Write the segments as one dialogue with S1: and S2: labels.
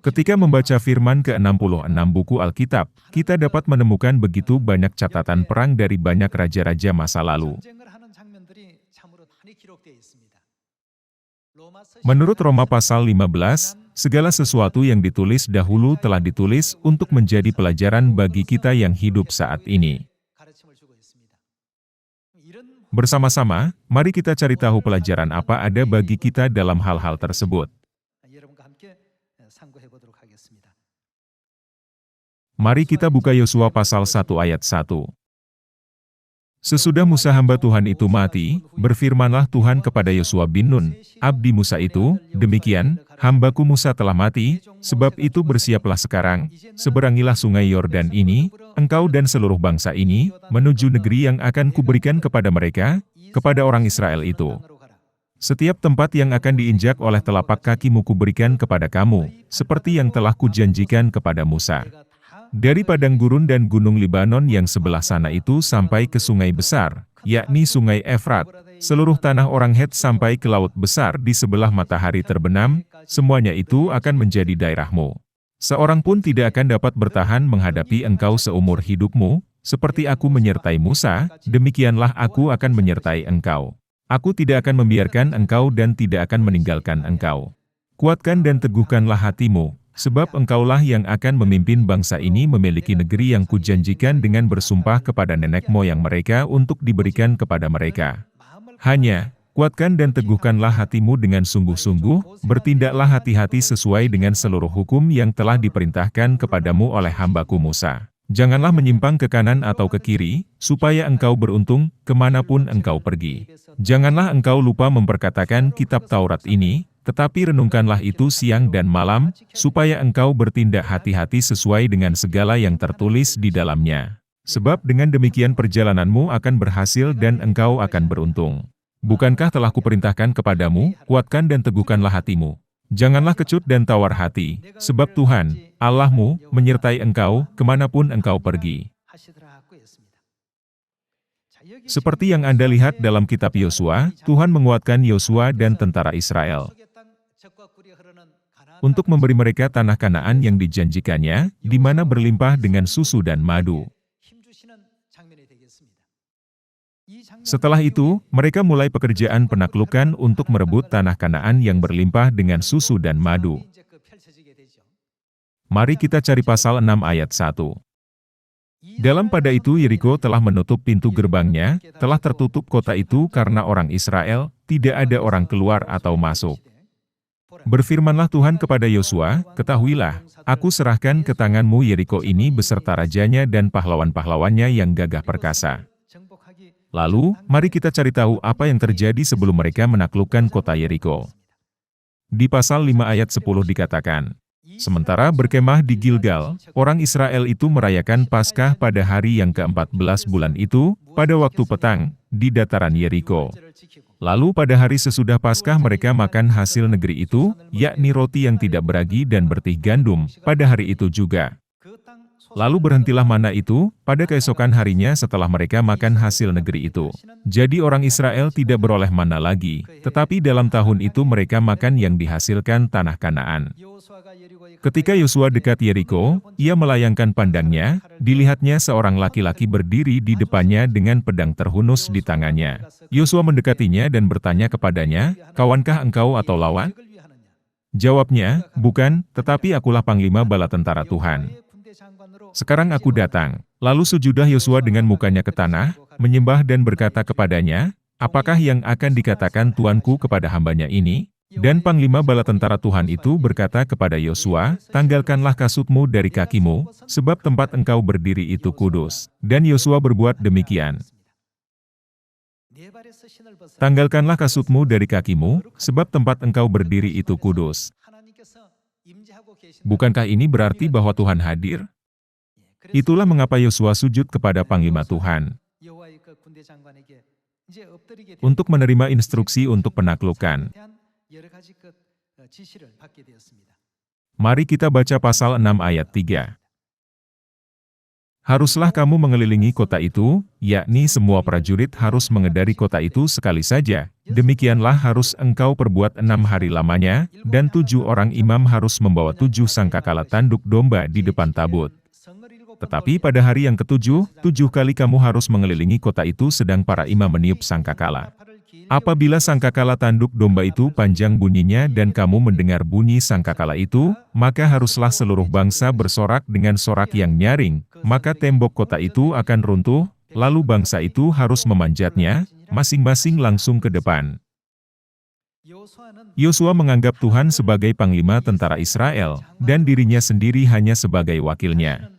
S1: Ketika membaca firman ke-66 buku Alkitab, kita dapat menemukan begitu banyak catatan perang dari banyak raja-raja masa lalu. Menurut Roma pasal 15, segala sesuatu yang ditulis dahulu telah ditulis untuk menjadi pelajaran bagi kita yang hidup saat ini. Bersama-sama, mari kita cari tahu pelajaran apa ada bagi kita dalam hal-hal tersebut. Mari kita buka Yosua pasal 1 ayat 1. Sesudah Musa hamba Tuhan itu mati, berfirmanlah Tuhan kepada Yosua bin Nun, abdi Musa itu, demikian, hambaku Musa telah mati, sebab itu bersiaplah sekarang, seberangilah sungai Yordan ini, engkau dan seluruh bangsa ini, menuju negeri yang akan kuberikan kepada mereka, kepada orang Israel itu. Setiap tempat yang akan diinjak oleh telapak kakimu kuberikan kepada kamu, seperti yang telah kujanjikan kepada Musa. Dari padang gurun dan gunung Libanon yang sebelah sana itu sampai ke sungai besar, yakni sungai Efrat, seluruh tanah orang Het sampai ke laut besar di sebelah matahari terbenam, semuanya itu akan menjadi daerahmu. Seorang pun tidak akan dapat bertahan menghadapi engkau seumur hidupmu, seperti aku menyertai Musa, demikianlah aku akan menyertai engkau. Aku tidak akan membiarkan engkau dan tidak akan meninggalkan engkau. Kuatkan dan teguhkanlah hatimu, sebab engkaulah yang akan memimpin bangsa ini memiliki negeri yang kujanjikan dengan bersumpah kepada nenek moyang mereka untuk diberikan kepada mereka. Hanya, kuatkan dan teguhkanlah hatimu dengan sungguh-sungguh, bertindaklah hati-hati sesuai dengan seluruh hukum yang telah diperintahkan kepadamu oleh hambaku Musa. Janganlah menyimpang ke kanan atau ke kiri, supaya engkau beruntung kemanapun engkau pergi. Janganlah engkau lupa memperkatakan kitab Taurat ini, tetapi renungkanlah itu siang dan malam, supaya engkau bertindak hati-hati sesuai dengan segala yang tertulis di dalamnya. Sebab dengan demikian perjalananmu akan berhasil dan engkau akan beruntung. Bukankah telah kuperintahkan kepadamu, kuatkan dan teguhkanlah hatimu. Janganlah kecut dan tawar hati, sebab Tuhan, Allahmu, menyertai engkau, kemanapun engkau pergi. Seperti yang Anda lihat dalam kitab Yosua, Tuhan menguatkan Yosua dan tentara Israel untuk memberi mereka tanah Kanaan yang dijanjikannya, di mana berlimpah dengan susu dan madu. Setelah itu, mereka mulai pekerjaan penaklukan untuk merebut tanah Kanaan yang berlimpah dengan susu dan madu. Mari kita cari pasal 6 ayat 1. Dalam pada itu Yeriko telah menutup pintu gerbangnya, telah tertutup kota itu karena orang Israel, tidak ada orang keluar atau masuk. Berfirmanlah Tuhan kepada Yosua, ketahuilah, aku serahkan ke tanganmu Yeriko ini beserta rajanya dan pahlawan-pahlawannya yang gagah perkasa. Lalu, mari kita cari tahu apa yang terjadi sebelum mereka menaklukkan kota Yeriko. Di pasal 5 ayat 10 dikatakan, sementara berkemah di Gilgal, orang Israel itu merayakan Paskah pada hari yang ke-14 bulan itu, pada waktu petang, di dataran Yeriko. Lalu pada hari sesudah Paskah mereka makan hasil negeri itu, yakni roti yang tidak beragi dan bertih gandum, pada hari itu juga. Lalu berhentilah mana itu, pada keesokan harinya setelah mereka makan hasil negeri itu. Jadi orang Israel tidak beroleh mana lagi, tetapi dalam tahun itu mereka makan yang dihasilkan tanah Kanaan. Ketika Yosua dekat Yeriko, ia melayangkan pandangnya, dilihatnya seorang laki-laki berdiri di depannya dengan pedang terhunus di tangannya. Yosua mendekatinya dan bertanya kepadanya, kawankah engkau atau lawan? Jawabnya, bukan, tetapi akulah panglima bala tentara Tuhan. Sekarang aku datang. Lalu sujudah Yosua dengan mukanya ke tanah, menyembah dan berkata kepadanya, apakah yang akan dikatakan tuanku kepada hambanya ini? Dan panglima bala tentara Tuhan itu berkata kepada Yosua, tanggalkanlah kasutmu dari kakimu, sebab tempat engkau berdiri itu kudus. Dan Yosua berbuat demikian. Tanggalkanlah kasutmu dari kakimu, sebab tempat engkau berdiri itu kudus. Bukankah ini berarti bahwa Tuhan hadir? Itulah mengapa Yosua sujud kepada panglima Tuhan. Untuk menerima instruksi untuk penaklukan. Mari kita baca pasal 6 ayat 3. Haruslah kamu mengelilingi kota itu, yakni semua prajurit harus mengedari kota itu sekali saja. Demikianlah harus engkau perbuat 6 hari lamanya, dan 7 orang imam harus membawa 7 sangkakala tanduk domba di depan tabut. Tetapi pada hari yang ketujuh, 7 kali kamu harus mengelilingi kota itu sedang para imam meniup sangkakala. Apabila sangkakala tanduk domba itu panjang bunyinya dan kamu mendengar bunyi sangkakala itu, maka haruslah seluruh bangsa bersorak dengan sorak yang nyaring, maka tembok kota itu akan runtuh, lalu bangsa itu harus memanjatnya, masing-masing langsung ke depan. Yosua menganggap Tuhan sebagai panglima tentara Israel, dan dirinya sendiri hanya sebagai wakilnya.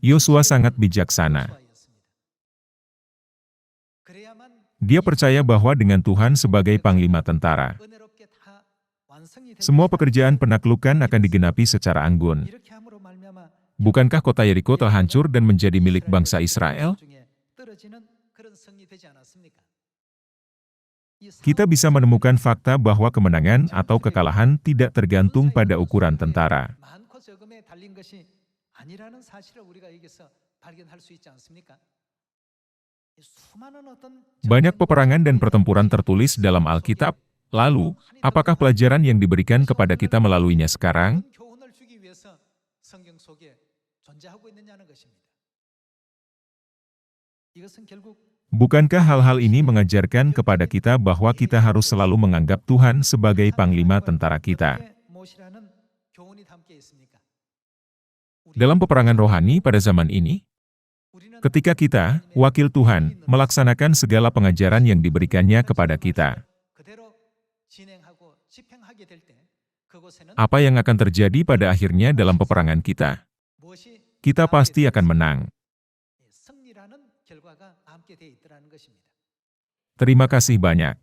S1: Yosua sangat bijaksana. Dia percaya bahwa dengan Tuhan sebagai panglima tentara, semua pekerjaan penaklukan akan digenapi secara anggun. Bukankah kota Yeriko telah hancur dan menjadi milik bangsa Israel? Kita bisa menemukan fakta bahwa kemenangan atau kekalahan tidak tergantung pada ukuran tentara. Banyak peperangan dan pertempuran tertulis dalam Alkitab. Lalu, apakah pelajaran yang diberikan kepada kita melaluinya sekarang? Bukankah hal-hal ini mengajarkan kepada kita bahwa kita harus selalu menganggap Tuhan sebagai panglima tentara kita? Dalam peperangan rohani pada zaman ini, ketika kita, wakil Tuhan, melaksanakan segala pengajaran yang diberikannya kepada kita, apa yang akan terjadi pada akhirnya dalam peperangan kita? Kita pasti akan menang. Terima kasih banyak.